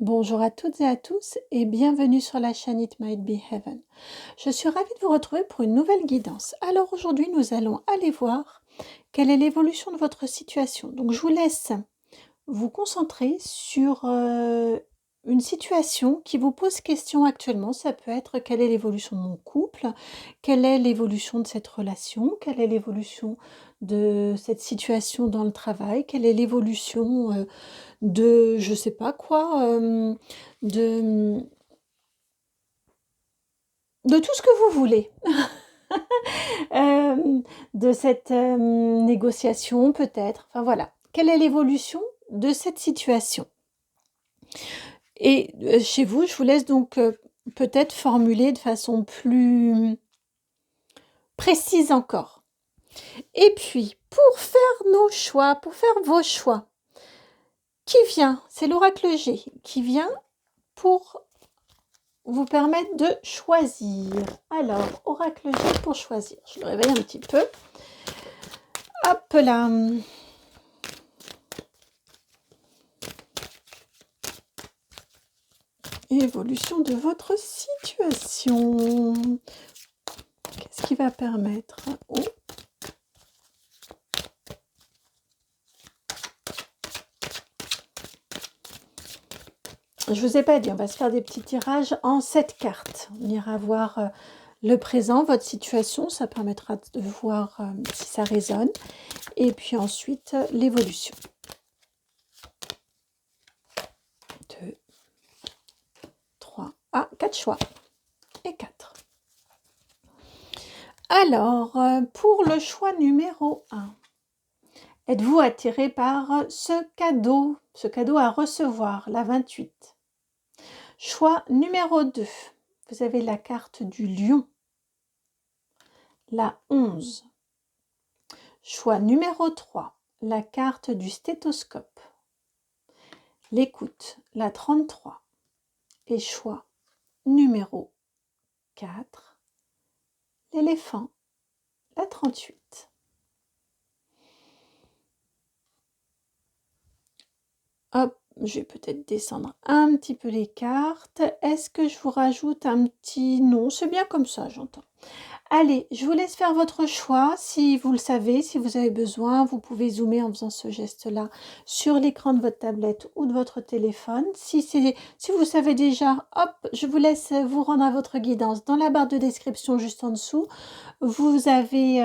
Bonjour à toutes et à tous et bienvenue sur la chaîne It Might Be Heaven. Je suis ravie de vous retrouver pour une nouvelle guidance. Alors aujourd'hui, nous allons aller voir quelle est l'évolution de votre situation. Donc je vous laisse vous concentrer sur une situation qui vous pose question actuellement. Ça peut être quelle est l'évolution de mon couple, quelle est l'évolution de cette relation, quelle est l'évolution de cette situation dans le travail, quelle est l'évolution de je sais pas quoi, de de tout ce que vous voulez. De cette, négociation peut-être, enfin voilà. Quelle est l'évolution de cette situation? Et chez vous, je vous laisse donc, peut-être formuler de façon plus précise encore. Et puis, pour faire nos choix, pour faire vos choix, qui vient? C'est l'oracle G qui vient pour vous permettre de choisir. Alors, oracle G pour choisir. Je le réveille un petit peu. Hop là. Évolution de votre situation. Qu'est-ce qui va permettre? Oh. Je vous ai pas dit, on va se faire des petits tirages en 7 cartes. On ira voir le présent, votre situation, ça permettra de voir si ça résonne. Et puis ensuite, l'évolution. 2, 3, 4 choix. Et 4. Alors, pour le choix numéro 1, êtes-vous attiré par ce cadeau à recevoir, la 28? Choix numéro 2, vous avez la carte du lion, la 11. Choix numéro 3, la carte du stéthoscope, l'écoute, la 33. Et choix numéro 4, l'éléphant, la 38. Hop, je vais peut-être descendre un petit peu les cartes. Est-ce que je vous rajoute un petit... Non, c'est bien comme ça, j'entends. Allez, je vous laisse faire votre choix. Si vous le savez, si vous avez besoin, vous pouvez zoomer en faisant ce geste-là sur l'écran de votre tablette ou de votre téléphone. Si vous savez déjà, hop, je vous laisse vous rendre à votre guidance. Dans la barre de description juste en dessous, vous avez,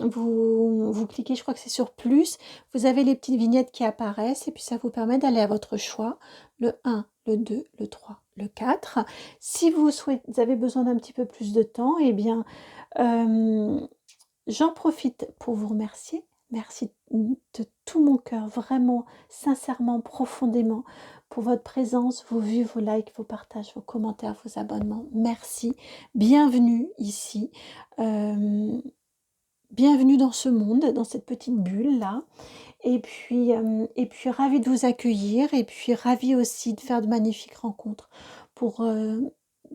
vous cliquez, je crois que c'est sur plus, vous avez les petites vignettes qui apparaissent et puis ça vous permet d'aller à votre choix, le 1, le 2, le 3, le 4. Si vous avez besoin d'un petit peu plus de temps, eh bien, j'en profite pour vous remercier. Merci de tout mon cœur, vraiment, sincèrement, profondément, pour votre présence, vos vues, vos likes, vos partages, vos commentaires, vos abonnements. Merci. Bienvenue ici. Bienvenue dans ce monde, dans cette petite bulle-là. Et puis ravie de vous accueillir et puis ravie aussi de faire de magnifiques rencontres pour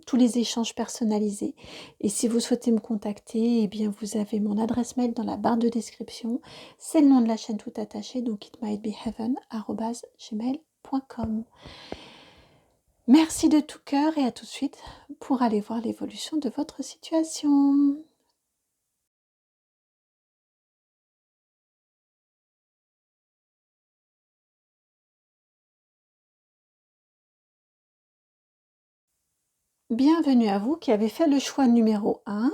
tous les échanges personnalisés. Et si vous souhaitez me contacter, eh bien vous avez mon adresse mail dans la barre de description. C'est le nom de la chaîne tout attaché, donc itmightbeheaven@gmail.com. Merci de tout cœur et à tout de suite pour aller voir l'évolution de votre situation. Bienvenue à vous qui avez fait le choix numéro 1.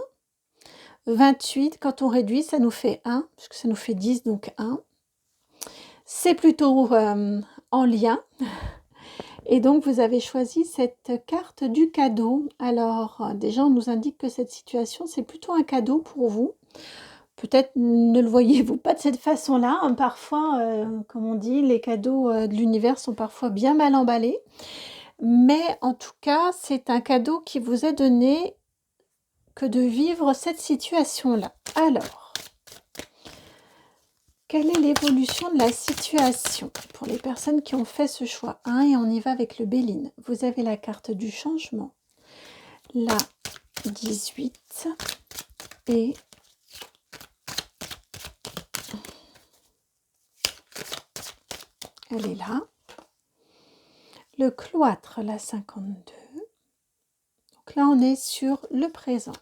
28, quand on réduit, ça nous fait 1, puisque ça nous fait 10, donc 1. C'est plutôt en lien. Et donc, vous avez choisi cette carte du cadeau. Alors, déjà, on nous indique que cette situation, c'est plutôt un cadeau pour vous. Peut-être ne le voyez-vous pas de cette façon-là. Parfois, comme on dit, les cadeaux de l'univers sont parfois bien mal emballés. Mais en tout cas, c'est un cadeau qui vous est donné que de vivre cette situation-là. Alors, quelle est l'évolution de la situation pour les personnes qui ont fait ce choix 1 et on y va avec le Béline. Vous avez la carte du changement, la 18 et elle est là. Le cloître, la 52. Donc là, on est sur le présent.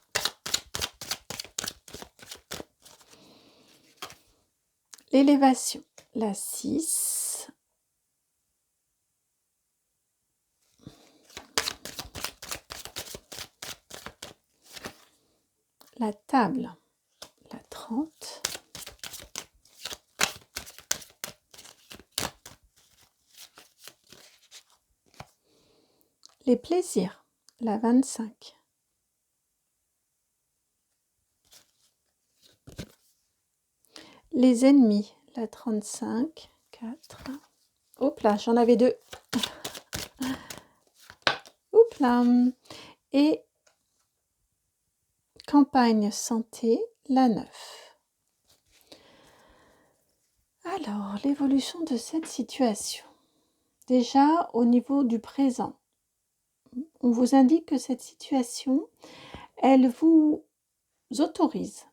L'élévation, la 6. La table, la 30. Les plaisirs, la 25. Les ennemis, la 35, 4. Hop là, j'en avais 2. Hop là. Et campagne santé, la 9. Alors, l'évolution de cette situation. Déjà, au niveau du présent, on vous indique que cette situation, elle vous autorise,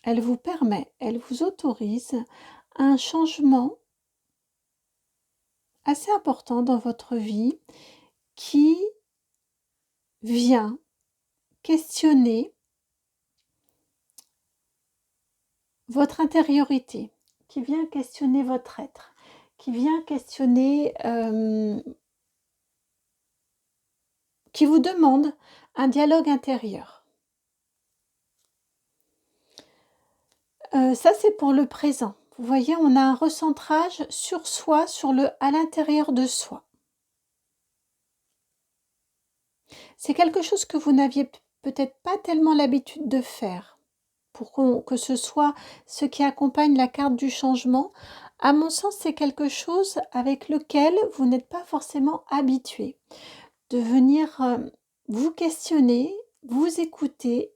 elle vous permet, elle vous autorise un changement assez important dans votre vie qui vient questionner votre intériorité, qui vient questionner votre être, qui vient questionner, qui vous demande un dialogue intérieur. Ça, c'est pour le présent. Vous voyez, on a un recentrage sur soi, à l'intérieur de soi. C'est quelque chose que vous n'aviez peut-être pas tellement l'habitude de faire. Pour que ce soit ce qui accompagne la carte du changement, à mon sens, c'est quelque chose avec lequel vous n'êtes pas forcément habitué. De venir vous questionner, vous écouter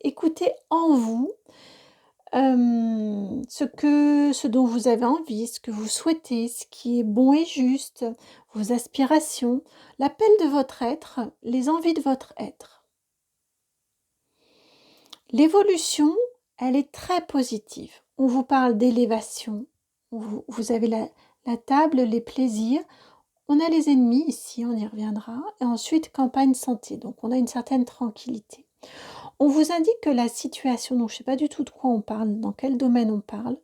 en vous ce dont vous avez envie, ce que vous souhaitez, ce qui est bon et juste, vos aspirations, l'appel de votre être, les envies de votre être. L'évolution, elle est très positive. On vous parle d'élévation. Vous avez la table, les plaisirs. On a les ennemis ici, on y reviendra. Et ensuite, campagne santé. Donc, on a une certaine tranquillité. On vous indique que la situation, donc je ne sais pas du tout de quoi on parle, dans quel domaine on parle.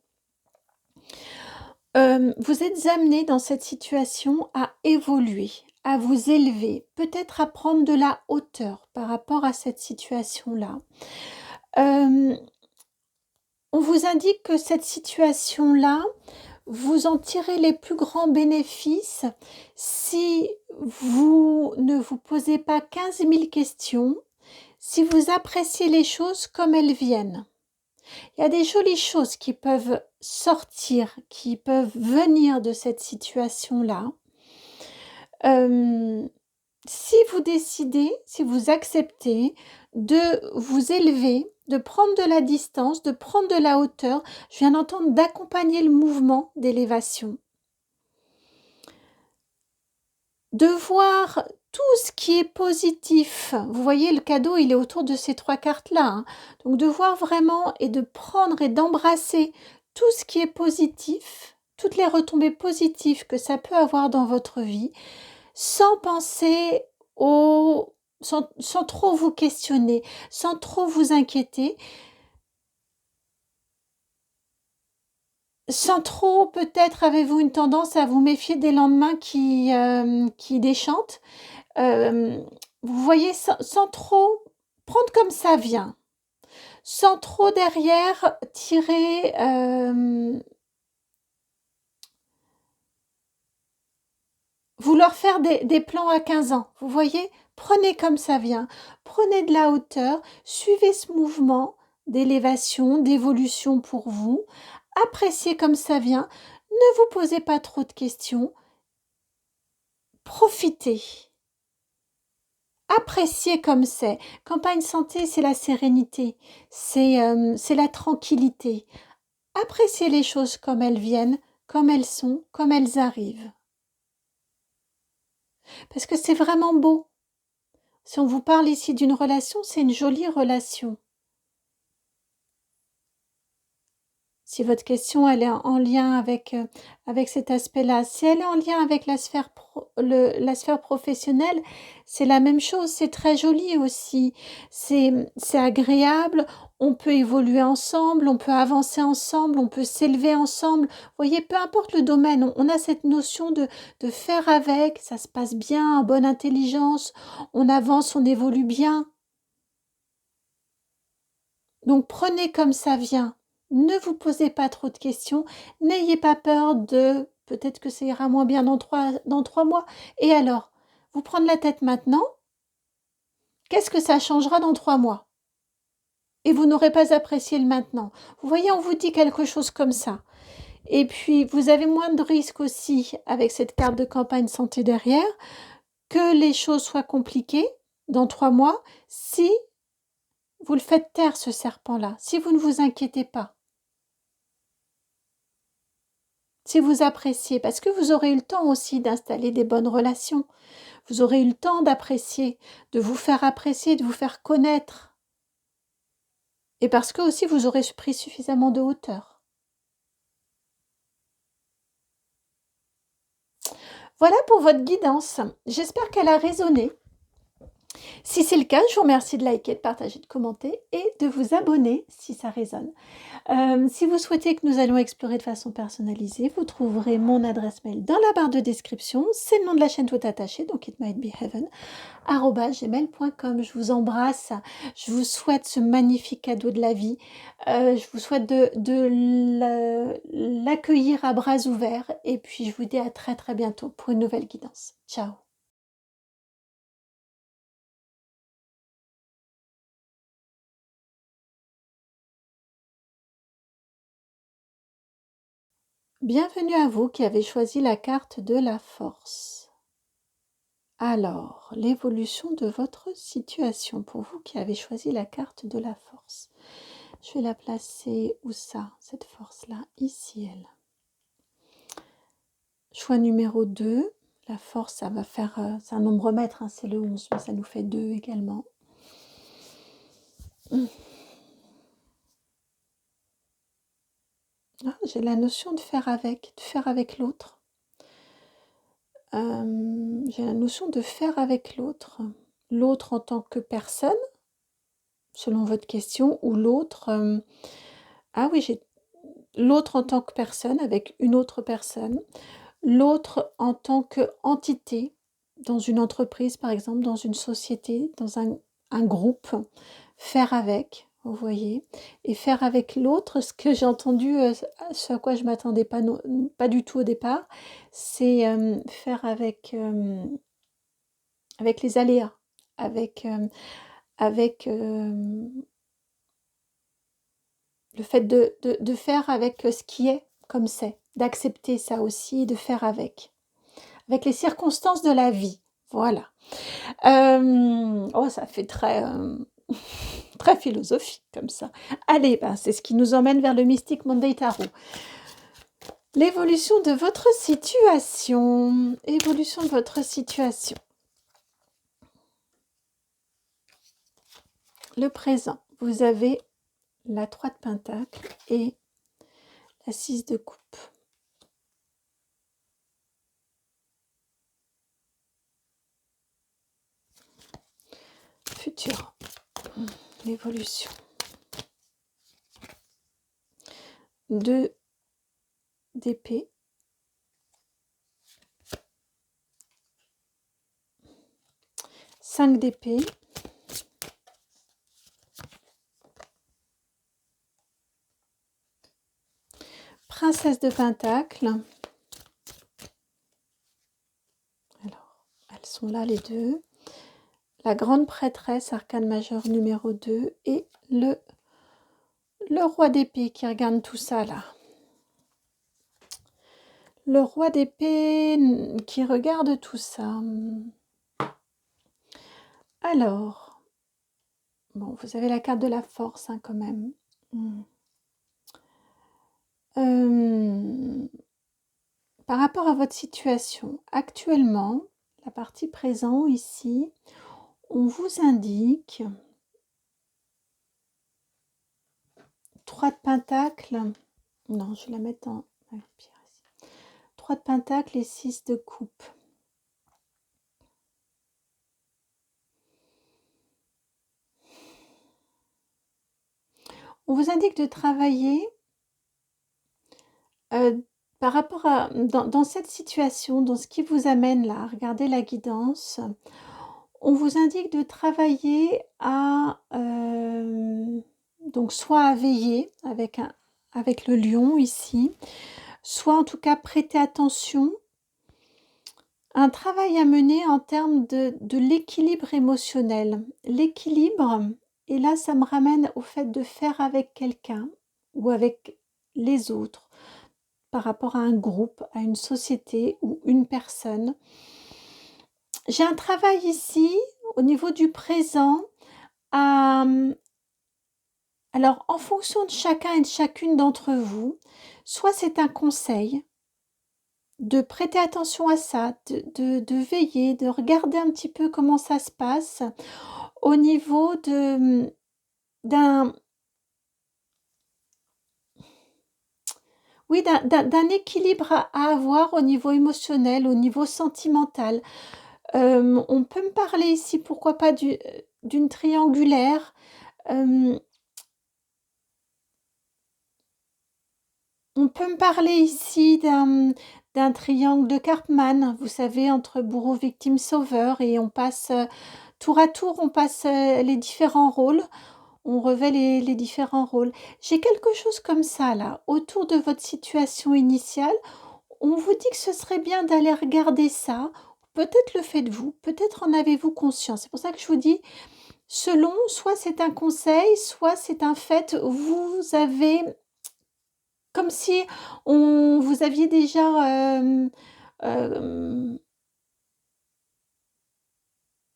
Vous êtes amené dans cette situation à évoluer, à vous élever, peut-être à prendre de la hauteur par rapport à cette situation-là. On vous indique que cette situation-là, vous en tirez les plus grands bénéfices si vous ne vous posez pas 15 000 questions, si vous appréciez les choses comme elles viennent. Il y a des jolies choses qui peuvent sortir, qui peuvent venir de cette situation-là. Si vous décidez, si vous acceptez de vous élever, de prendre de la distance, de prendre de la hauteur, je viens d'entendre d'accompagner le mouvement d'élévation. De voir tout ce qui est positif. Vous voyez, le cadeau, il est autour de ces 3 cartes-là. Hein. Donc, de voir vraiment et de prendre et d'embrasser tout ce qui est positif, toutes les retombées positives que ça peut avoir dans votre vie, sans penser sans trop vous questionner, sans trop vous inquiéter, sans trop, peut-être, avez-vous une tendance à vous méfier des lendemains qui déchantent. Vous voyez, sans trop prendre comme ça vient, sans trop derrière tirer, vouloir faire des plans à 15 ans. Vous voyez, prenez comme ça vient, prenez de la hauteur, suivez ce mouvement d'élévation, d'évolution pour vous, appréciez comme ça vient, ne vous posez pas trop de questions, profitez. Appréciez comme c'est. Campagne santé, c'est la sérénité, c'est la tranquillité. Appréciez les choses comme elles viennent, comme elles sont, comme elles arrivent. Parce que c'est vraiment beau. Si on vous parle ici d'une relation, c'est une jolie relation. si votre question elle est en lien avec cet aspect-là. Si elle est en lien avec la sphère professionnelle, c'est la même chose, c'est très joli aussi. C'est agréable, on peut évoluer ensemble, on peut avancer ensemble, on peut s'élever ensemble. Vous voyez, peu importe le domaine, on a cette notion de faire avec, ça se passe bien, en bonne intelligence, on avance, on évolue bien. Donc prenez comme ça vient. Ne vous posez pas trop de questions. N'ayez pas peur de peut-être que ça ira moins bien dans 3 mois. Et alors, vous prendre la tête maintenant, qu'est-ce que ça changera dans 3 mois? Et vous n'aurez pas apprécié le maintenant. Vous voyez, on vous dit quelque chose comme ça. Et puis, vous avez moins de risques aussi avec cette carte de campagne santé derrière que les choses soient compliquées dans 3 mois si vous le faites taire, ce serpent-là, si vous ne vous inquiétez pas. Si vous appréciez, parce que vous aurez eu le temps aussi d'installer des bonnes relations, vous aurez eu le temps d'apprécier, de vous faire apprécier, de vous faire connaître. Et parce que aussi vous aurez pris suffisamment de hauteur. Voilà pour votre guidance. J'espère qu'elle a résonné. Si c'est le cas, je vous remercie de liker, de partager, de commenter et de vous abonner si ça résonne. Si vous souhaitez que nous allons explorer de façon personnalisée, vous trouverez mon adresse mail dans la barre de description. C'est le nom de la chaîne tout attaché, donc it might be heaven, @gmail.com. Je vous embrasse, je vous souhaite ce magnifique cadeau de la vie. Je vous souhaite de l'accueillir à bras ouverts et puis je vous dis à très très bientôt pour une nouvelle guidance. Ciao. Bienvenue à vous qui avez choisi la carte de la force. Alors, l'évolution de votre situation pour vous qui avez choisi la carte de la force. Je vais la placer où ça, cette force-là? Ici, elle. Choix numéro 2. La force, ça va faire, c'est un nombre mètre, hein, c'est le 11, mais ça nous fait 2 également. Ah, j'ai la notion de faire avec l'autre. J'ai la notion de faire avec l'autre. L'autre en tant que personne, selon votre question, ou l'autre... ah oui, j'ai l'autre en tant que personne avec une autre personne. L'autre en tant qu'entité, dans une entreprise par exemple, dans une société, dans un groupe. Faire avec, vous voyez. Et faire avec l'autre, ce que j'ai entendu, ce à quoi je ne m'attendais pas du tout au départ, c'est faire avec les aléas, avec le fait de faire avec ce qui est comme c'est, d'accepter ça aussi, de faire avec les circonstances de la vie. Voilà. Oh, ça fait très, très philosophique comme ça. Allez, ben, c'est ce qui nous emmène vers le Mystic Monday Tarot. L'évolution de votre situation. Évolution de votre situation. Le présent. Vous avez la 3 de Pentacle et la 6 de Coupe. Futur. L'évolution. 2 d'épée. 5 d'épée. Princesse de Pentacle. Alors, elles sont là les deux. La grande prêtresse, arcane majeur numéro 2 et le roi d'épée qui regarde tout ça là. Le roi d'épée qui regarde tout ça. Alors, bon, vous avez la carte de la force hein, quand même. Par rapport à votre situation, actuellement, la partie présent ici, on vous indique 3 de Pentacle Non, je vais la mettre en avec pierre ici. 3 de pentacle et 6 de coupe. On vous indique de travailler par rapport à dans cette situation, dans ce qui vous amène là, regardez la guidance. On vous indique de travailler à donc soit à veiller avec le lion ici, soit en tout cas prêter attention. Un travail à mener en termes de l'équilibre émotionnel. L'équilibre, et là ça me ramène au fait de faire avec quelqu'un ou avec les autres, par rapport à un groupe, à une société ou une personne. J'ai un travail ici, au niveau du présent, à, alors en fonction de chacun et de chacune d'entre vous, soit c'est un conseil, de prêter attention à ça, de veiller, de regarder un petit peu comment ça se passe au niveau d'un oui, d'un équilibre à avoir au niveau émotionnel, au niveau sentimental. On peut me parler ici, pourquoi pas d'une triangulaire. Hem, on peut me parler ici d'un triangle de Karpman, vous savez, entre bourreau, victime, sauveur, et on passe, tour à tour, on passe, les différents rôles, on revêt les différents rôles. J'ai quelque chose comme ça là, autour de votre situation initiale. On vous dit que ce serait bien d'aller regarder ça. Peut-être le faites-vous, peut-être en avez-vous conscience. C'est pour ça que je vous dis, selon, soit c'est un conseil, soit c'est un fait, vous avez comme si on vous aviez déjà, hem,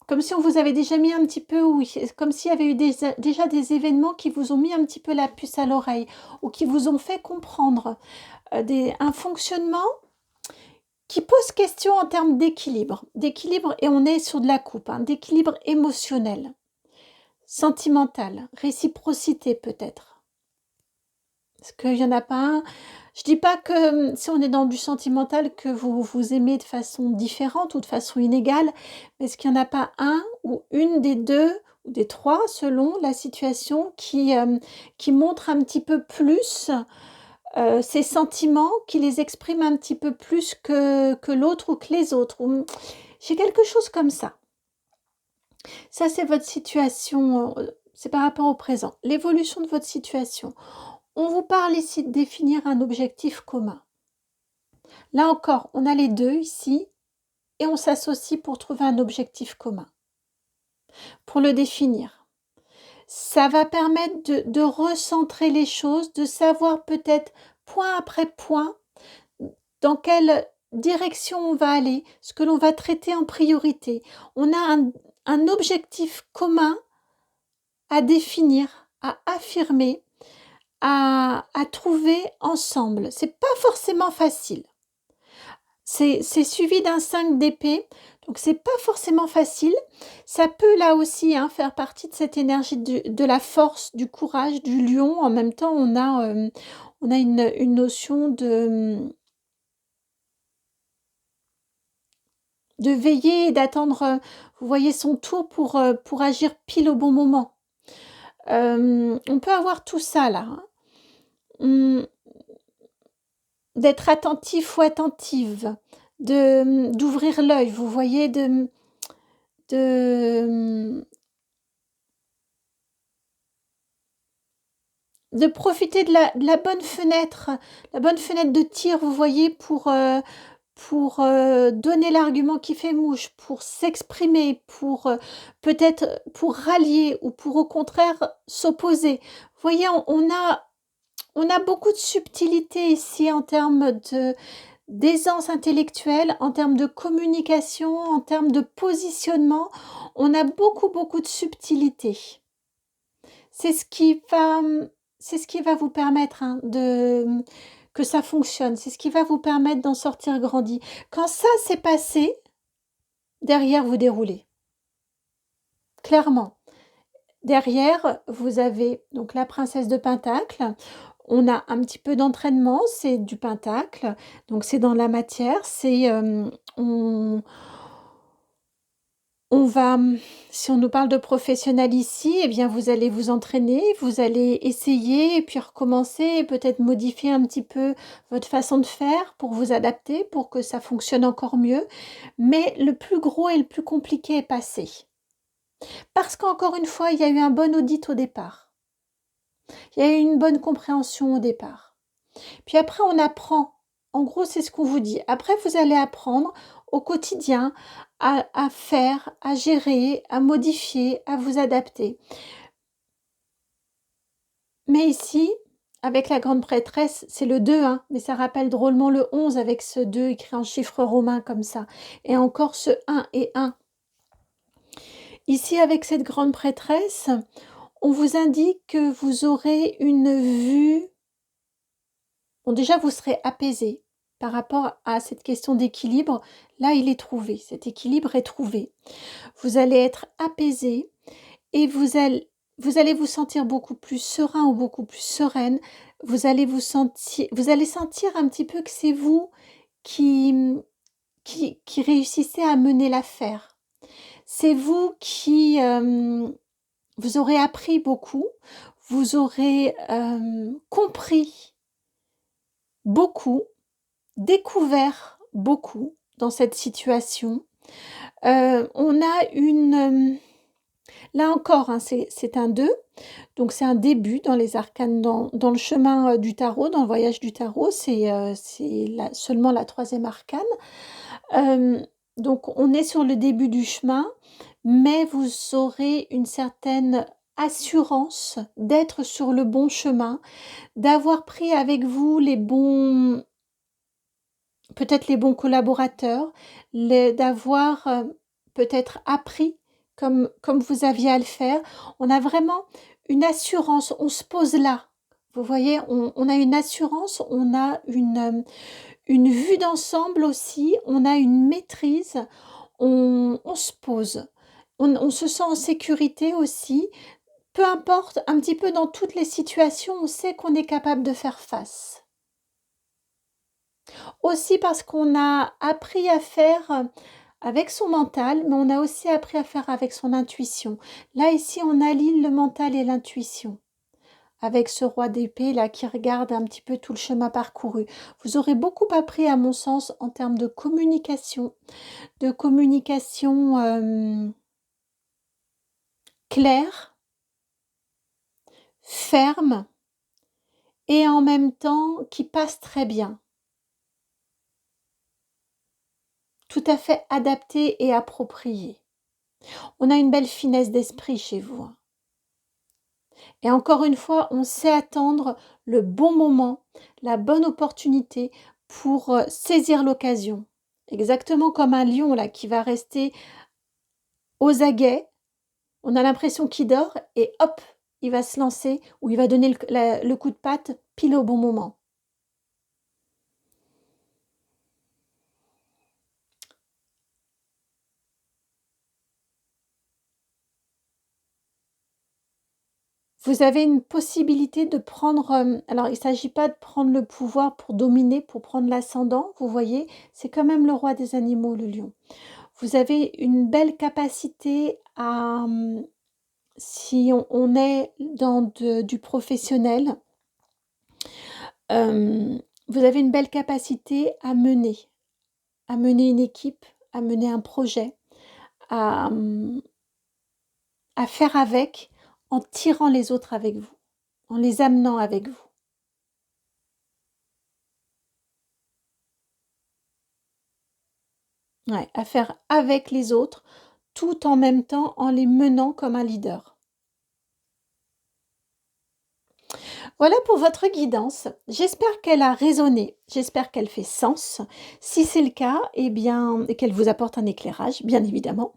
comme si on vous avait déjà mis un petit peu, oui, comme s'il y avait eu déjà des événements qui vous ont mis un petit peu la puce à l'oreille ou qui vous ont fait comprendre, un fonctionnement qui pose question en termes d'équilibre, et on est sur de la coupe, hein, d'équilibre émotionnel, sentimental, réciprocité peut-être. Parce qu'il y en a pas un, je dis pas que, si on est dans du sentimental, que vous vous aimez de façon différente ou de façon inégale, mais est-ce qu'il y en a pas un ou une des 2 ou des 3 selon la situation qui montre un petit peu plus, ses sentiments, qui les exprime un petit peu plus que l'autre ou que les autres, ou j'ai quelque chose comme ça. Ça, c'est votre situation, c'est par rapport au présent. L'évolution de votre situation. On vous parle ici de définir un objectif commun. Là encore, on a les 2 ici et on s'associe pour trouver un objectif commun, pour le définir. Ça va permettre de recentrer les choses, de savoir peut-être point après point dans quelle direction on va aller, ce que l'on va traiter en priorité. On a un objectif commun à définir, à affirmer, à trouver ensemble. C'est pas forcément facile. C'est suivi d'un 5 d'épée, donc c'est pas forcément facile. Ça peut là aussi, hein, faire partie de cette énergie de la force, du courage, du lion. En même temps, on a une notion de veiller et d'attendre, vous voyez, son tour pour agir pile au bon moment. On peut avoir tout ça là, hein. D'être attentif ou attentive, d'ouvrir l'œil, vous voyez, de, de profiter de la bonne fenêtre, de tir, vous voyez, pour donner l'argument qui fait mouche, pour s'exprimer, pour peut-être pour rallier ou pour au contraire s'opposer. Vous voyez, on a beaucoup de subtilité ici en termes d'aisance intellectuelle, en termes de communication, en termes de positionnement. On a beaucoup, beaucoup de subtilité. C'est ce qui va, c'est ce qui va vous permettre, hein, que ça fonctionne. C'est ce qui va vous permettre d'en sortir grandi. Quand ça s'est passé, derrière, vous déroulez. Clairement. Derrière, vous avez donc la princesse de Pentacle. On a un petit peu d'entraînement, c'est du pentacle, donc c'est dans la matière, on va, si on nous parle de professionnel ici, eh bien vous allez vous entraîner, vous allez essayer et puis recommencer et peut-être modifier un petit peu votre façon de faire pour vous adapter, pour que ça fonctionne encore mieux. Mais le plus gros et le plus compliqué est passé. Parce qu'encore une fois, il y a eu un bon audit au départ. Il y a eu une bonne compréhension au départ. Puis après, on apprend. En gros, c'est ce qu'on vous dit. Après, vous allez apprendre au quotidien à faire, à gérer, à modifier, à vous adapter. Mais ici, avec la grande prêtresse, c'est le 2, hein, mais ça rappelle drôlement le 11 avec ce 2 écrit en chiffre romain comme ça. Et encore ce 1 et 1. Ici, avec cette grande prêtresse, on vous indique que vous aurez une vue. Bon, déjà, vous serez apaisé par rapport à cette question d'équilibre. Là, il est trouvé. Cet équilibre est trouvé. Vous allez être apaisé et vous allez vous sentir beaucoup plus serein ou beaucoup plus sereine. Vous allez sentir un petit peu que c'est vous qui réussissez à mener l'affaire. C'est vous qui vous aurez appris beaucoup, vous aurez compris beaucoup, découvert beaucoup dans cette situation. On a là encore, hein, c'est un 2, donc c'est un début dans les arcanes, dans le chemin du tarot, dans le voyage du tarot, c'est seulement la 3e arcane. Donc on est sur le début du chemin, mais vous aurez une certaine assurance d'être sur le bon chemin, d'avoir pris avec vous peut-être les bons collaborateurs, d'avoir peut-être appris comme vous aviez à le faire. On a vraiment une assurance, on se pose là. Vous voyez, on a une assurance, on a une vue d'ensemble aussi, on a une maîtrise, on se pose. On se sent en sécurité aussi. Peu importe, un petit peu dans toutes les situations, on sait qu'on est capable de faire face. Aussi parce qu'on a appris à faire avec son mental, mais on a aussi appris à faire avec son intuition. Là, ici, on aligne le mental et l'intuition. Avec ce roi d'épée là qui regarde un petit peu tout le chemin parcouru. Vous aurez beaucoup appris à mon sens en termes de communication claire, ferme et en même temps qui passe très bien. Tout à fait adaptée et appropriée. On a une belle finesse d'esprit chez vous. Et encore une fois, on sait attendre le bon moment, la bonne opportunité pour saisir l'occasion. Exactement comme un lion là qui va rester aux aguets. On a l'impression qu'il dort et hop, il va se lancer ou il va donner le coup de patte pile au bon moment. Vous avez une possibilité de prendre, alors il ne s'agit pas de prendre le pouvoir pour dominer, pour prendre l'ascendant, vous voyez, c'est quand même le roi des animaux, le lion. Vous avez une belle capacité à, si on est dans du professionnel, vous avez une belle capacité à mener une équipe, à mener un projet, à faire avec, en tirant les autres avec vous, en les amenant avec vous. Ouais, à faire avec les autres, tout en même temps en les menant comme un leader. Voilà pour votre guidance. J'espère qu'elle a résonné, j'espère qu'elle fait sens. Si c'est le cas, eh bien, et qu'elle vous apporte un éclairage, bien évidemment.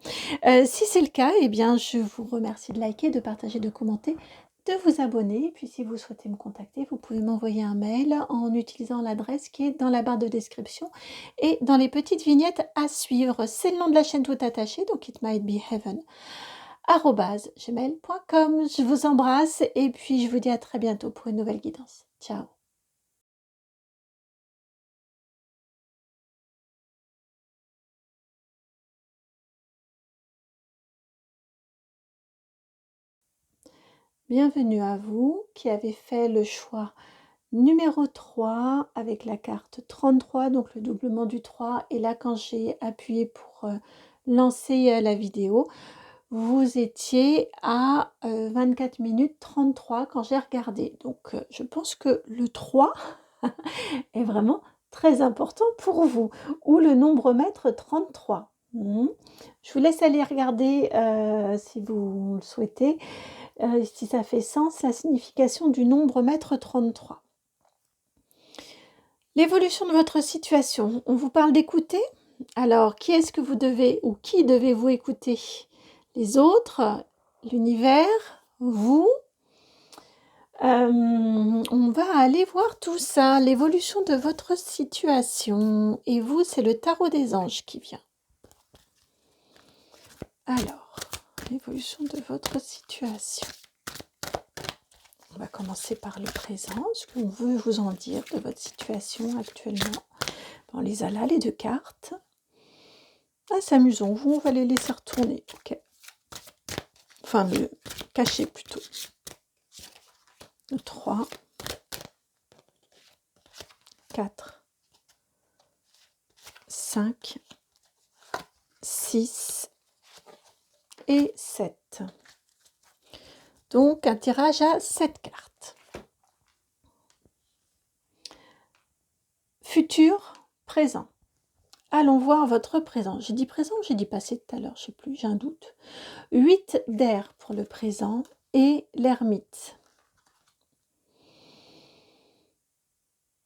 Si c'est le cas, eh bien, je vous remercie de liker, de partager, de commenter, de vous abonner. Et puis, si vous souhaitez me contacter, vous pouvez m'envoyer un mail en utilisant l'adresse qui est dans la barre de description et dans les petites vignettes à suivre. C'est le nom de la chaîne tout attaché, donc It Might Be Heaven. @gmail.com. Je vous embrasse et puis je vous dis à très bientôt pour une nouvelle guidance. Ciao. Bienvenue à vous qui avez fait le choix numéro 3 avec la carte 33, donc le doublement du 3. Et là, quand j'ai appuyé pour lancer la vidéo, vous étiez à 24 minutes 33 quand j'ai regardé. Donc, je pense que le 3 est vraiment très important pour vous, ou le nombre maître 33. Je vous laisse aller regarder si vous le souhaitez, si ça fait sens, la signification du nombre maître 33. L'évolution de votre situation, on vous parle d'écouter. Alors, qui est-ce que vous devez ou qui devez-vous écouter? Les autres, l'univers, vous? On va aller voir tout ça, l'évolution de votre situation. Et vous, c'est le tarot des anges qui vient. Alors, l'évolution de votre situation. On va commencer par le présent, ce qu'on veut vous en dire de votre situation actuellement. On les a là, les deux cartes. Ah, c'est amusant. On va les laisser retourner. Ok. Enfin, le cacher plutôt. Le 3, 4, 5, 6 et 7. Donc, un tirage à 7 cartes. Futur, présent. Allons voir votre présent. J'ai dit présent ou j'ai dit passé tout à l'heure? Je ne sais plus, j'ai un doute. 8 d'air pour le présent et l'ermite.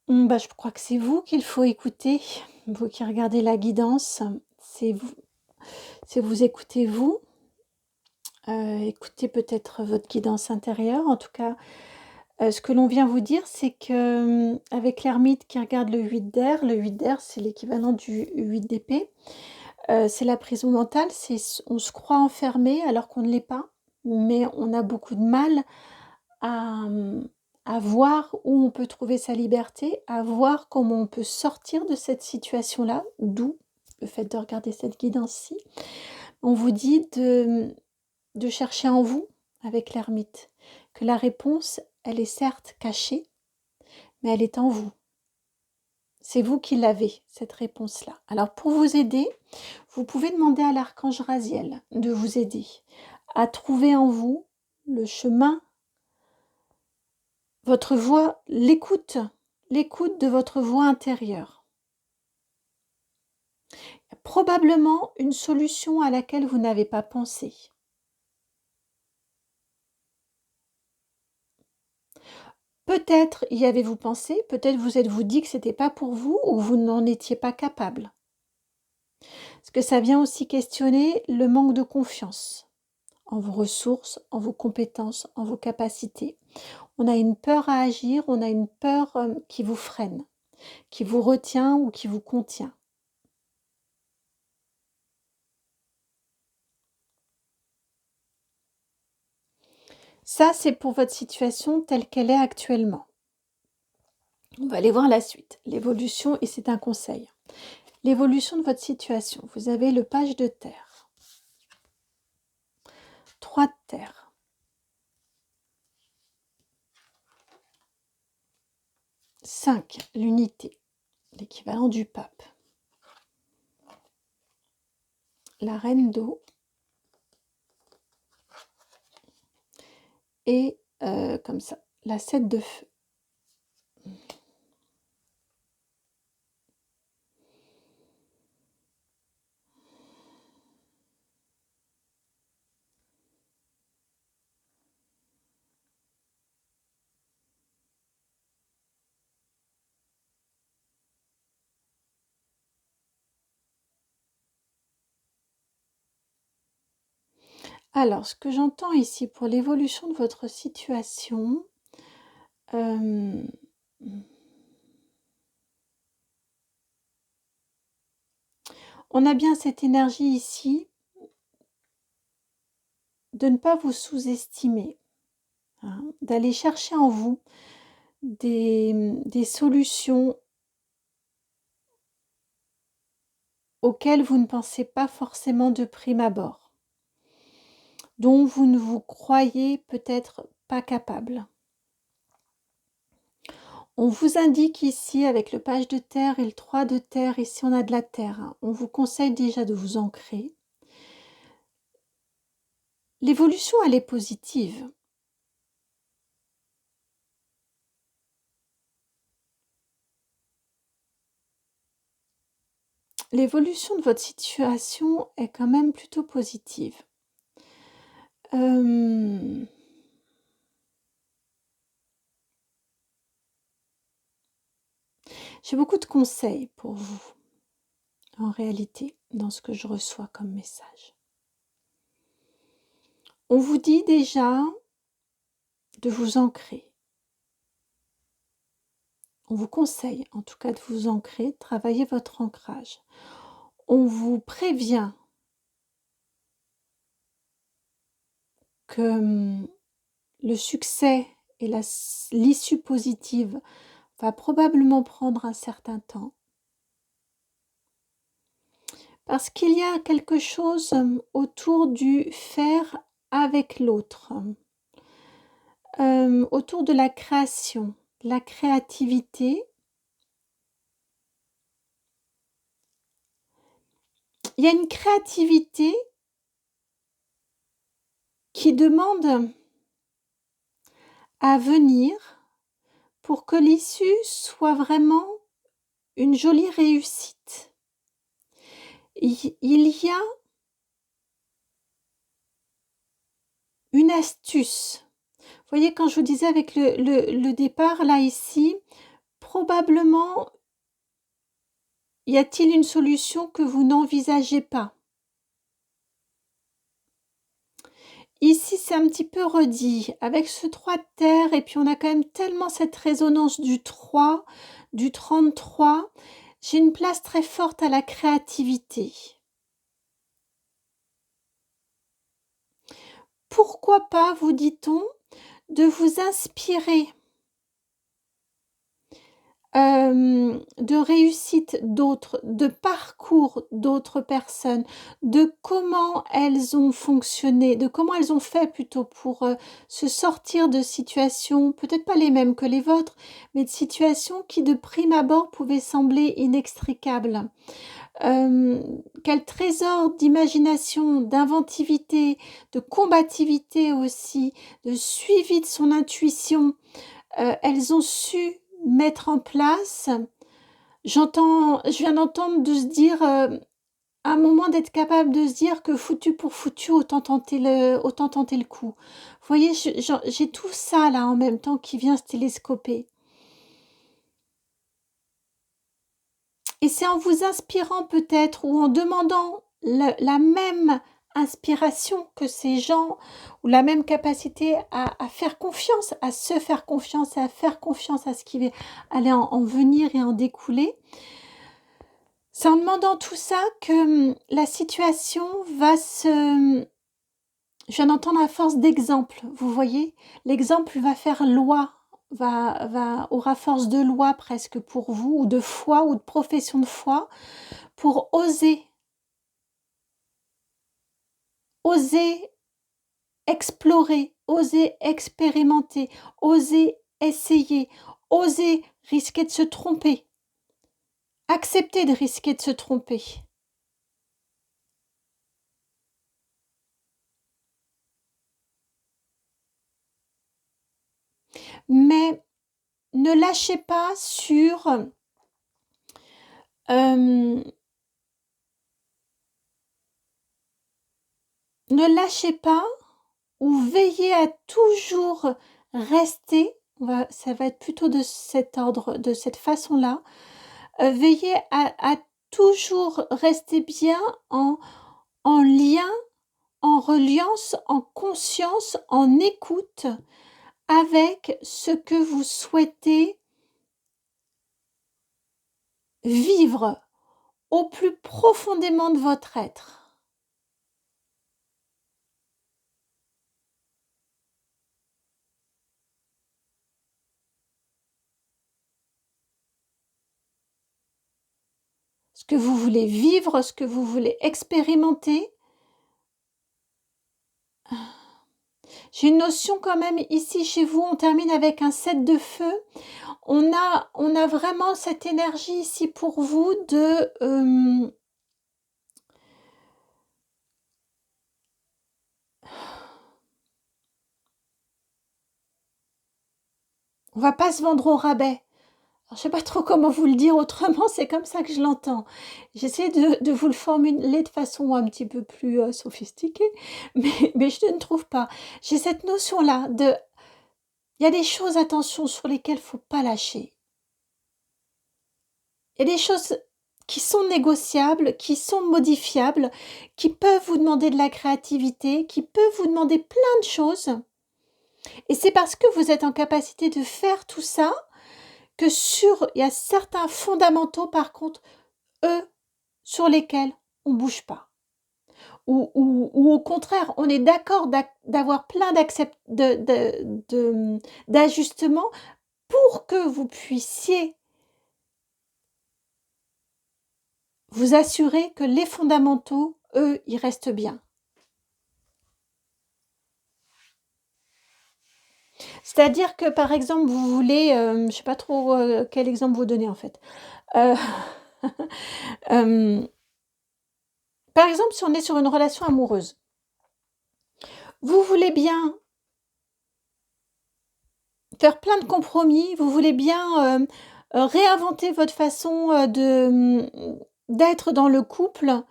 Je crois que c'est vous qu'il faut écouter. Vous qui regardez la guidance, c'est vous écoutez vous. Écoutez peut-être votre guidance intérieure. En tout cas, ce que l'on vient vous dire, c'est que avec l'ermite qui regarde le 8 d'air, le 8 d'air, c'est l'équivalent du 8 d'épée. C'est la prison mentale, on se croit enfermé alors qu'on ne l'est pas, mais on a beaucoup de mal à, à voir où on peut trouver sa liberté, à voir comment on peut sortir de cette situation-là, d'où le fait de regarder cette guidance-ci. On vous dit de chercher en vous avec l'ermite, que la réponse, elle est certes cachée, mais elle est en vous. C'est vous qui l'avez, cette réponse-là. Alors, pour vous aider, vous pouvez demander à l'archange Raziel de vous aider à trouver en vous le chemin, votre voix, l'écoute de votre voix intérieure. Probablement une solution à laquelle vous n'avez pas pensé. Peut-être y avez-vous pensé, peut-être vous êtes-vous dit que ce n'était pas pour vous ou vous n'en étiez pas capable. Parce que ça vient aussi questionner le manque de confiance en vos ressources, en vos compétences, en vos capacités. On a une peur à agir, on a une peur qui vous freine, qui vous retient ou qui vous contient. Ça, c'est pour votre situation telle qu'elle est actuellement. On va aller voir la suite, l'évolution, et c'est un conseil. L'évolution de votre situation. Vous avez le page de terre, 3 de terre, 5, l'unité, l'équivalent du pape, la reine d'eau et comme ça, la 7 de feu. Alors, ce que j'entends ici pour l'évolution de votre situation, on a bien cette énergie ici de ne pas vous sous-estimer, hein, d'aller chercher en vous des solutions auxquelles vous ne pensez pas forcément de prime abord, dont vous ne vous croyez peut-être pas capable. On vous indique ici avec le page de terre et le 3 de terre, ici on a de la terre, hein. On vous conseille déjà de vous ancrer. L'évolution, elle est positive. L'évolution de votre situation est quand même plutôt positive. J'ai beaucoup de conseils pour vous, en réalité, dans ce que je reçois comme message. On vous dit déjà de vous ancrer. On vous conseille en tout cas de vous ancrer, de travailler votre ancrage. On vous prévient que le succès et l'issue positive va probablement prendre un certain temps. Parce qu'il y a quelque chose autour du faire avec l'autre, autour de la création, la créativité. Il y a une créativité qui demande à venir pour que l'issue soit vraiment une jolie réussite. Il y a une astuce. Vous voyez, quand je vous disais avec le départ, là, ici, probablement, y a-t-il une solution que vous n'envisagez pas? Ici, c'est un petit peu redit, avec ce 3 de terre, et puis on a quand même tellement cette résonance du 3, du 33. J'ai une place très forte à la créativité. Pourquoi pas, vous dit-on, de vous inspirer de réussite d'autres, de parcours d'autres personnes, de comment elles ont fonctionné, de comment elles ont fait plutôt pour se sortir de situations, peut-être pas les mêmes que les vôtres, mais de situations qui de prime abord pouvaient sembler inextricables. Quel trésor d'imagination, d'inventivité, de combativité aussi, de suivi de son intuition, elles ont su mettre en place. Je viens d'entendre de se dire, à un moment d'être capable de se dire que foutu pour foutu, autant tenter le coup. Vous voyez, j'ai tout ça là en même temps qui vient se télescoper. Et c'est en vous inspirant peut-être ou en demandant la même inspiration que ces gens ou la même capacité à faire confiance, à se faire confiance, à faire confiance à ce qui va aller en venir et en découler. C'est en demandant tout ça que la situation va se... Je viens d'entendre à force d'exemple, vous voyez? L'exemple va faire loi, aura force de loi presque pour vous, ou de foi, ou de profession de foi, pour oser explorer, oser expérimenter, oser essayer, oser risquer de se tromper, accepter de risquer de se tromper. Mais ne lâchez pas sur ne lâchez pas ou veillez à toujours rester, ça va être plutôt de cet ordre, de cette façon-là, veillez à toujours rester bien en lien, en reliance, en conscience, en écoute avec ce que vous souhaitez vivre au plus profondément de votre être. ce que vous voulez vivre, ce que vous voulez expérimenter. J'ai une notion quand même ici chez vous, on termine avec un 7 de feu. On a vraiment cette énergie ici pour vous de... on va pas se vendre au rabais. Alors, je sais pas trop comment vous le dire autrement, c'est comme ça que je l'entends. J'essaie de vous le formuler de façon un petit peu plus sophistiquée, mais je ne trouve pas. J'ai cette notion-là de... Il y a des choses, attention, sur lesquelles il ne faut pas lâcher. Il y a des choses qui sont négociables, qui sont modifiables, qui peuvent vous demander de la créativité, qui peuvent vous demander plein de choses. Et c'est parce que vous êtes en capacité de faire tout ça que il y a certains fondamentaux, par contre, eux, sur lesquels on ne bouge pas. Ou au contraire, on est d'accord d'avoir plein d'ajustements pour que vous puissiez vous assurer que les fondamentaux, eux, ils restent bien. C'est-à-dire que, par exemple, vous voulez, je ne sais pas trop quel exemple vous donner en fait. Par exemple, si on est sur une relation amoureuse, vous voulez bien faire plein de compromis, vous voulez bien réinventer votre façon d'être dans le couple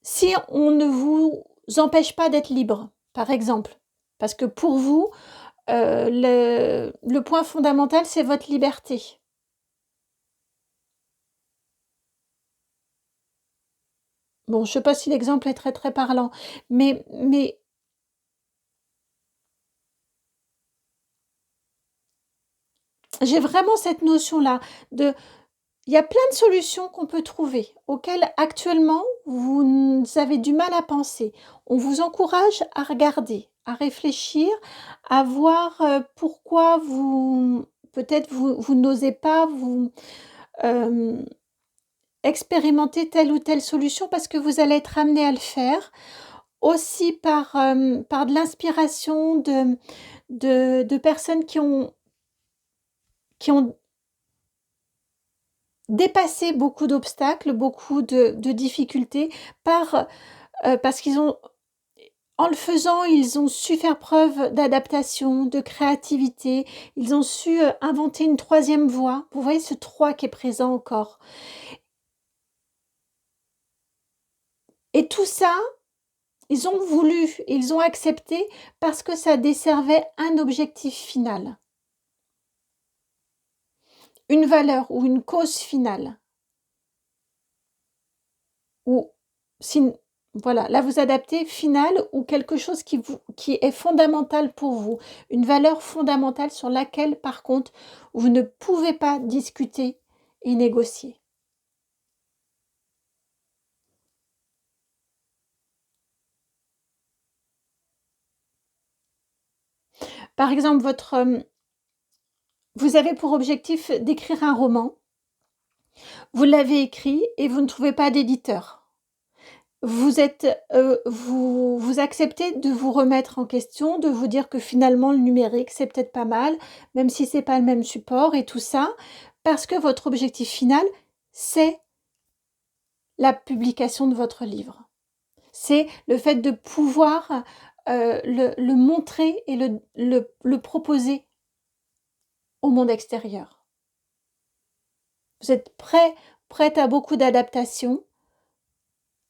si on ne vous empêche pas d'être libre, par exemple. Parce que pour vous, le point fondamental, c'est votre liberté. Bon, je ne sais pas si l'exemple est très très parlant, mais j'ai vraiment cette notion-là de... Il y a plein de solutions qu'on peut trouver, auxquelles actuellement vous avez du mal à penser. On vous encourage à regarder, à réfléchir, à voir pourquoi peut-être vous n'osez pas vous expérimenter telle ou telle solution parce que vous allez être amené à le faire. Aussi par de l'inspiration de personnes qui ont dépassé beaucoup d'obstacles, beaucoup de difficultés, parce qu'ils ont, en le faisant, ils ont su faire preuve d'adaptation, de créativité, ils ont su inventer une troisième voie. Vous voyez ce 3 qui est présent encore. Et tout ça, ils ont voulu, ils ont accepté parce que ça desservait un objectif final. Une valeur ou une cause finale. Ou voilà, là vous adaptez finale ou quelque chose qui est fondamental pour vous. Une valeur fondamentale sur laquelle, par contre, vous ne pouvez pas discuter et négocier. Par exemple, vous avez pour objectif d'écrire un roman. Vous l'avez écrit et vous ne trouvez pas d'éditeur. Vous acceptez de vous remettre en question, de vous dire que finalement le numérique c'est peut-être pas mal, même si c'est pas le même support et tout ça, parce que votre objectif final c'est la publication de votre livre. C'est le fait de pouvoir le montrer et le proposer au monde extérieur. Vous êtes prête à beaucoup d'adaptations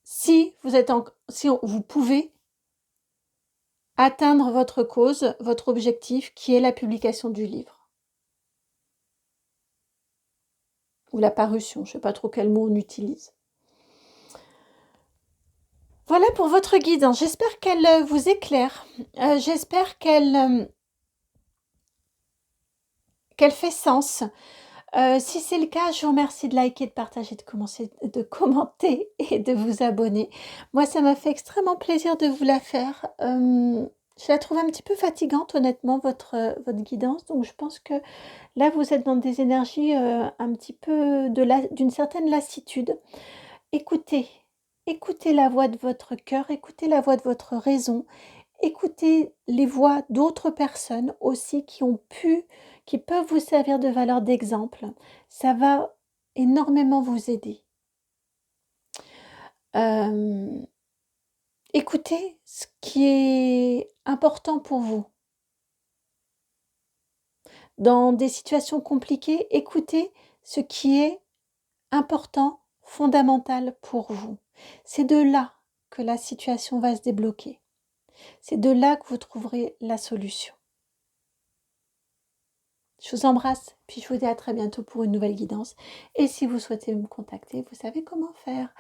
si vous pouvez atteindre votre cause, votre objectif, qui est la publication du livre. Ou la parution, je ne sais pas trop quel mot on utilise. Voilà pour votre guidance. J'espère qu'elle vous éclaire. J'espère qu'elle fait sens. Si c'est le cas, je vous remercie de liker, de partager, de commenter et de vous abonner. Moi, ça m'a fait extrêmement plaisir de vous la faire. Je la trouve un petit peu fatigante honnêtement votre guidance, donc je pense que là vous êtes dans des énergies, un petit peu d'une certaine lassitude. Écoutez, écoutez la voix de votre cœur, écoutez la voix de votre raison, écoutez les voix d'autres personnes aussi qui peuvent vous servir de valeur d'exemple. Ça va énormément vous aider. Hem, Écoutez ce qui est important pour vous. Dans des situations compliquées, écoutez ce qui est important, fondamental pour vous. C'est de là que la situation va se débloquer. C'est de là que vous trouverez la solution. Je vous embrasse, puis je vous dis à très bientôt pour une nouvelle guidance. Et si vous souhaitez me contacter, vous savez comment faire.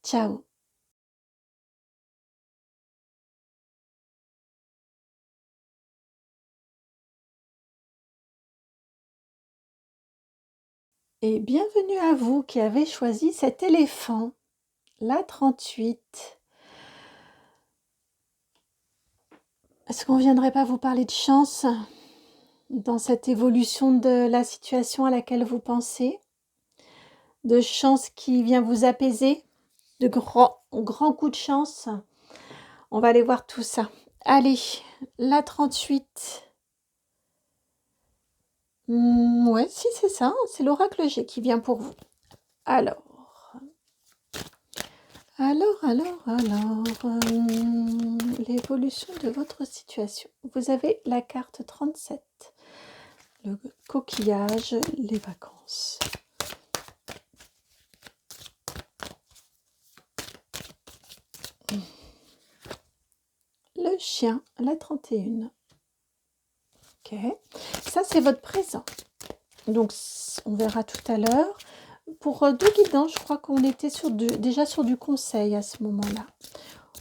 Ciao. Et bienvenue à vous qui avez choisi cet éléphant, la 38. Est-ce qu'on ne viendrait pas vous parler de chance dans cette évolution de la situation à laquelle vous pensez? De chance qui vient vous apaiser? De grands coups de chance? On va aller voir tout ça. Allez, la 38. Ouais, si c'est ça, c'est l'oracle G qui vient pour vous. Alors, l'évolution de votre situation. Vous avez la carte 37, le coquillage, les vacances. Le chien, la 31. Ok, ça c'est votre présent. Donc, on verra tout à l'heure. Pour deux guidants, je crois qu'on était déjà sur du conseil à ce moment-là.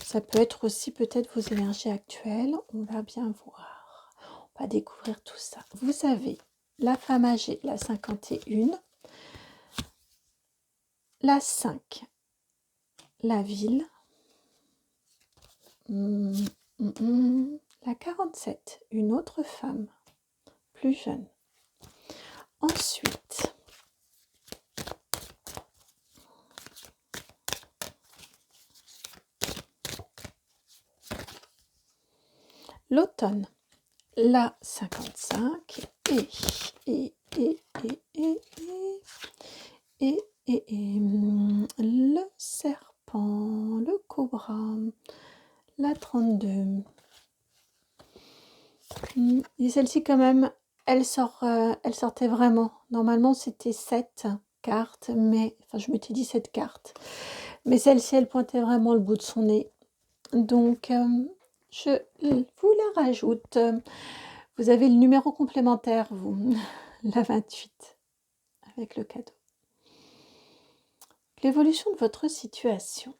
Ça peut être aussi peut-être vos énergies actuelles. On va bien voir. On va découvrir tout ça. Vous avez la femme âgée, la 51, la 5, la ville, la 47, une autre femme, plus jeune. Ensuite, l'automne, la 55 le serpent, le cobra, la 32. Et celle-ci quand même, elle sortait vraiment. Normalement c'était 7 cartes, mais enfin je m'étais dit 7 cartes. Mais celle-ci, elle pointait vraiment le bout de son nez. Donc je vous la rajoute. Vous avez le numéro complémentaire, vous, la 28, avec le cadeau. L'évolution de votre situation.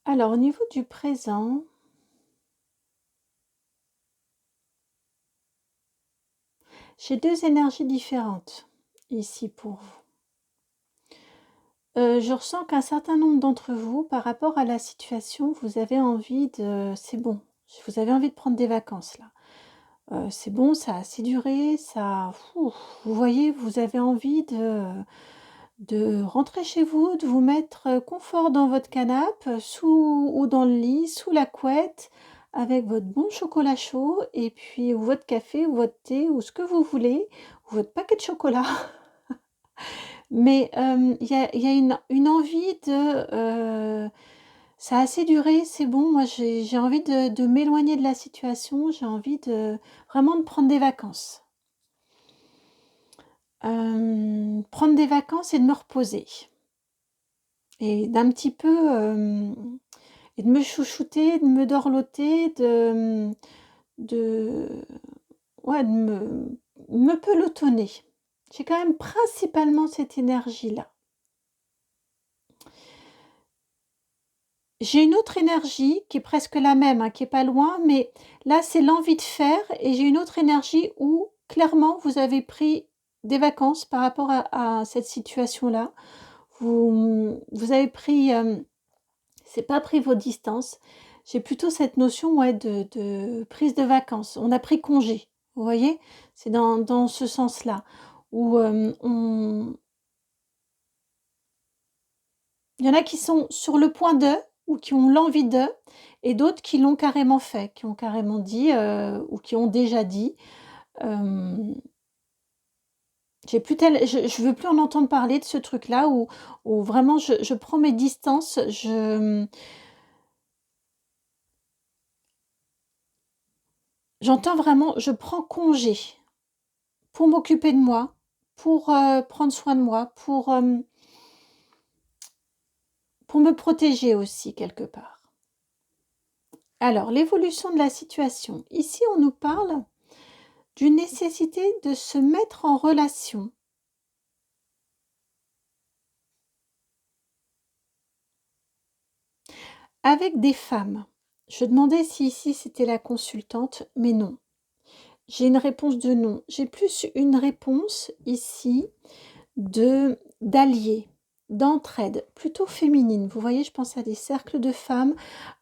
Alors, au niveau du présent, j'ai deux énergies différentes ici pour vous. Je ressens qu'un certain nombre d'entre vous, par rapport à la situation, vous avez envie de... C'est bon, vous avez envie de prendre des vacances là. C'est bon, ça a assez duré, vous voyez, vous avez envie de rentrer chez vous, de vous mettre confort dans votre canapé, ou dans le lit, sous la couette, avec votre bon chocolat chaud, et puis ou votre café, ou votre thé, ou ce que vous voulez, ou votre paquet de chocolat. Mais il y a une envie ça a assez duré, c'est bon, moi j'ai envie de m'éloigner de la situation, j'ai envie vraiment de prendre des vacances. Prendre des vacances et de me reposer. Et et de me chouchouter, de me dorloter, de ouais, de me pelotonner. J'ai quand même principalement cette énergie-là. J'ai une autre énergie qui est presque la même, hein, qui est pas loin, mais là, c'est l'envie de faire et j'ai une autre énergie où clairement vous avez pris des vacances par rapport à cette situation-là. Vous avez pris, c'est pas pris vos distances. J'ai plutôt cette notion, ouais, de prise de vacances. On a pris congé, vous voyez? C'est dans ce sens-là où, on il y en a qui sont sur le point de ou qui ont l'envie de et d'autres qui l'ont carrément fait, qui ont carrément dit, ou qui ont déjà dit. Hem, je veux plus en entendre parler de ce truc-là où vraiment je prends mes distances, j'entends vraiment, je prends congé pour m'occuper de moi, pour, prendre soin de moi, pour me protéger aussi quelque part. Alors l'évolution de la situation. Ici, on nous parle d'une nécessité de se mettre en relation. Avec des femmes. Je demandais si ici c'était la consultante, mais non. J'ai une réponse de non. J'ai plus une réponse ici de d'alliés, d'entraide, plutôt féminine. Vous voyez, je pense à des cercles de femmes,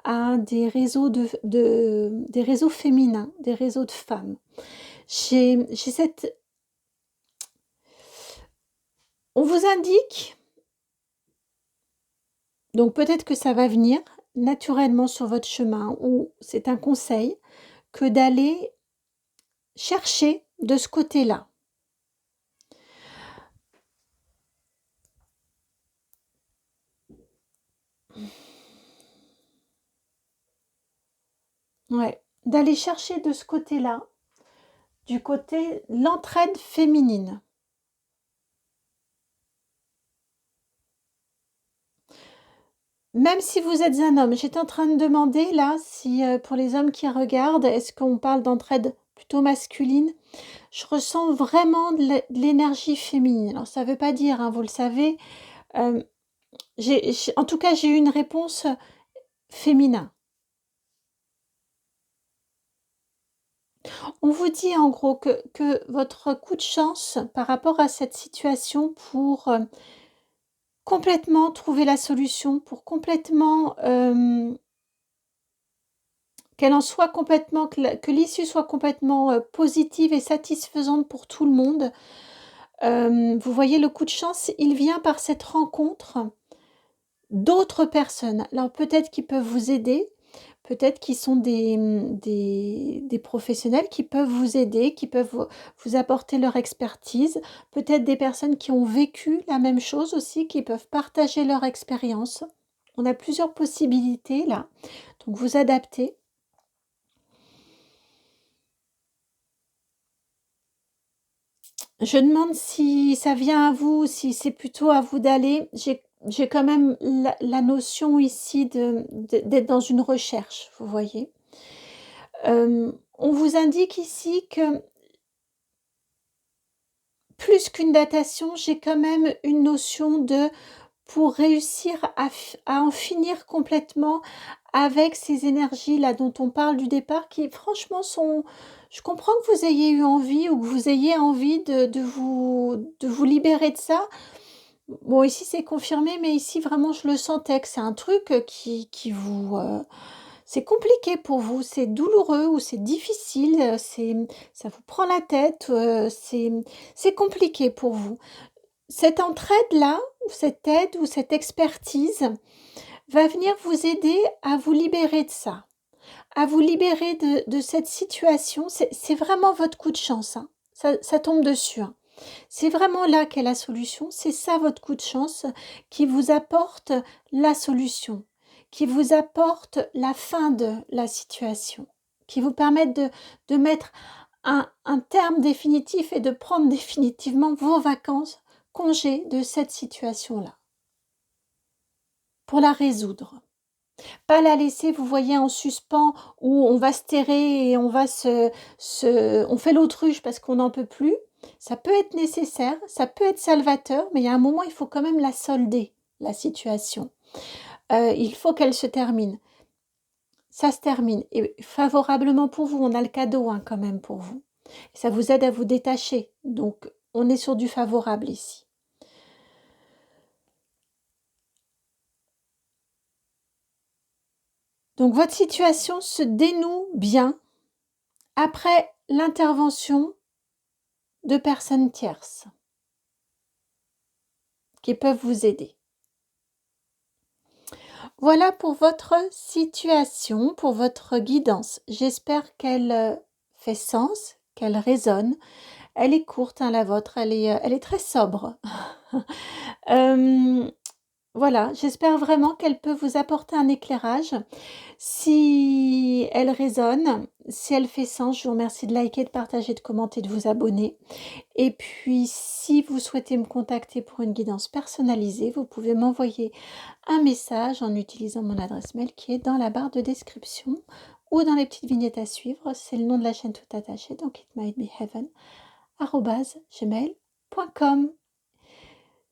à des réseaux des réseaux féminins, des réseaux de femmes. J'ai cette on vous indique, donc peut-être que ça va venir naturellement sur votre chemin ou c'est un conseil, que d'aller chercher de ce côté-là. Ouais, d'aller chercher de ce côté-là, du côté l'entraide féminine. Même si vous êtes un homme, j'étais en train de demander là si, pour les hommes qui regardent, est-ce qu'on parle d'entraide plutôt masculine? Je ressens vraiment de l'énergie féminine. Alors ça veut pas dire, hein, vous le savez, hem, j'ai en tout cas, j'ai eu une réponse, féminin. On vous dit en gros que votre coup de chance par rapport à cette situation pour, complètement trouver la solution, pour complètement, qu'elle en soit complètement que l'issue soit complètement, positive et satisfaisante pour tout le monde. Vous voyez le coup de chance, il vient par cette rencontre d'autres personnes. Alors peut-être qu'ils peuvent vous aider, peut-être qu'ils sont des professionnels qui peuvent vous aider, qui peuvent vous apporter leur expertise, peut-être des personnes qui ont vécu la même chose aussi, qui peuvent partager leur expérience. On a plusieurs possibilités là, donc vous adaptez. Je demande si ça vient à vous, si c'est plutôt à vous d'aller. J'ai quand même la notion ici d'être dans une recherche, vous voyez? On vous indique ici que plus qu'une datation, j'ai quand même une notion de pour réussir à en finir complètement avec ces énergies-là dont on parle du départ qui franchement sont je comprends que vous ayez eu envie ou que vous ayez envie de vous libérer de ça. Bon ici c'est confirmé, mais ici vraiment je le sentais que c'est un truc, qui vous, c'est compliqué pour vous, c'est douloureux ou c'est difficile, ça vous prend la tête, c'est compliqué pour vous. Cette entraide-là, ou cette aide ou cette expertise va venir vous aider à vous libérer de ça, à vous libérer de cette situation. C'est vraiment votre coup de chance, hein. Ça tombe dessus, hein. C'est vraiment là qu'est la solution. C'est ça votre coup de chance qui vous apporte la solution, qui vous apporte la fin de la situation, qui vous permettent de mettre un terme définitif et de prendre définitivement vos vacances, congés de cette situation-là, pour la résoudre. Pas la laisser, vous voyez, en suspens où on va se terrer et on va on fait l'autruche parce qu'on n'en peut plus. Ça peut être nécessaire, ça peut être salvateur, mais il y a un moment, il faut quand même la solder, la situation. Il faut qu'elle se termine. Ça se termine et favorablement pour vous, on a le cadeau, hein, quand même pour vous. Ça vous aide à vous détacher, donc on est sur du favorable ici. Donc votre situation se dénoue bien après l'intervention de personnes tierces qui peuvent vous aider. Voilà pour votre situation, pour votre guidance. J'espère qu'elle fait sens, qu'elle résonne. Elle est courte, hein, la vôtre, elle est très sobre. Voilà, j'espère vraiment qu'elle peut vous apporter un éclairage. Si elle résonne, si elle fait sens, je vous remercie de liker, de partager, de commenter, de vous abonner. Et puis, si vous souhaitez me contacter pour une guidance personnalisée, vous pouvez m'envoyer un message en utilisant mon adresse mail qui est dans la barre de description ou dans les petites vignettes à suivre. C'est le nom de la chaîne tout attaché, donc itmightbeheaven@gmail.com.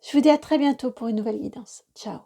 Je vous dis à très bientôt pour une nouvelle guidance. Ciao.